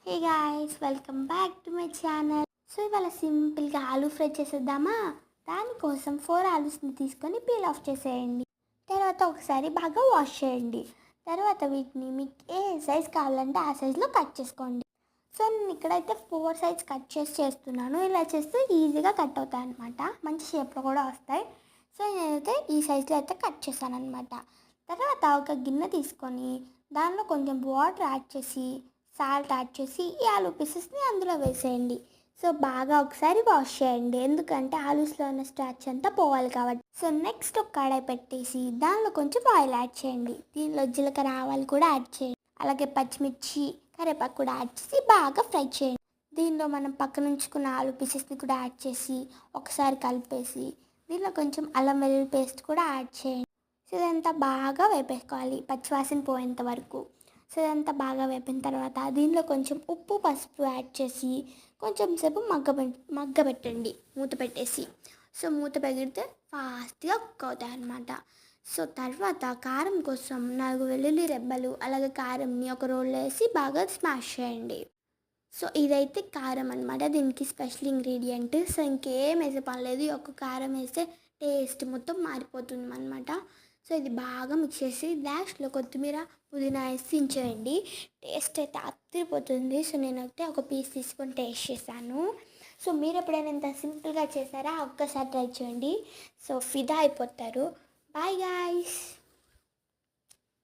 Hey guys, welcome back to my channel. So ఇవాళ సింపుల్గా aloo fry చేసేద్దామా? దానికోసం 4 ఆలూస్ని తీసుకొని పీల్ ఆఫ్ చేసేయండి. తర్వాత ఒకసారి బాగా వాష్ చేయండి. తర్వాత వీటిని మీకు ఏ సైజ్ కావాలంటే ఆ సైజులో కట్ చేసుకోండి. సో నేను ఇక్కడైతే 4 సైజ్ కట్ చేస్తున్నాను. ఇలా చేస్తే ఈజీగా కట్ అవుతాయి అనమాట. మంచి షేప్లో కూడా వస్తాయి. సో నేనైతే ఈ సైజులో అయితే కట్ చేశాను అనమాట. తర్వాత ఒక గిన్నె తీసుకొని దానిలో కొంచెం వాటర్ యాడ్ చేసి సాల్ట్ యాడ్ చేసి ఈ ఆలూ పీసెస్ని అందులో వేసేయండి. సో బాగా ఒకసారి వాష్ చేయండి, ఎందుకంటే ఆలూస్లో ఉన్న స్టార్చ్ అంతా పోవాలి కాబట్టి. సో నెక్స్ట్ ఒక కడాయి పెట్టేసి దానిలో కొంచెం ఆయిల్ యాడ్ చేయండి. దీనిలో జీలకర్ర ఆవాలు కూడా యాడ్ చేయండి. అలాగే పచ్చిమిర్చి కరివేపాకు కూడా యాడ్ చేసి బాగా ఫ్రై చేయండి. దీనిలో మనం పక్కన ఉంచుకున్న ఆలూ పీసెస్ని కూడా యాడ్ చేసి ఒకసారి కలిపేసి దీనిలో కొంచెం అల్లం వెల్లుల్లి పేస్ట్ కూడా యాడ్ చేయండి. సో ఇదంతా బాగా వేపేసుకోవాలి పచ్చివాసన పోయేంత వరకు. సో ఇదంతా బాగా వేపిన తర్వాత దీనిలో కొంచెం ఉప్పు పసుపు యాడ్ చేసి కొంచెం సేపు మగ్గబెట్టండి మూత పెట్టేసి. సో మూత పెగిడితే ఫాస్ట్గా కుక్ అవుతాయి అన్నమాట. సో తర్వాత కారం కోసం 4 వెల్లుల్లి రెబ్బలు అలాగే కారంని ఒక రోల్లో వేసి బాగా స్మాష్ చేయండి. సో ఇదైతే కారం అనమాట, దీనికి స్పెషల్ ఇంగ్రీడియంట్. సో ఇంకేం వేసే పని లేదు, ఈ ఒక్క కారం వేస్తే టేస్ట్ మొత్తం మారిపోతుంది అనమాట. సో ఇది బాగా మిక్స్ చేసి లాస్ట్లో కొత్తిమీర పుదీనా వేసి దించేయండి. టేస్ట్ అయితే అదిరిపోతుంది. సో నేనైతే ఒక పీస్ తీసుకొని టేస్ట్ చేశాను. సో మీరు ఎప్పుడైనా ఇంత సింపుల్గా చేశారా? ఒక్కసారి ట్రై చేయండి. సో ఫిదా అయిపోతారు. Bye guys.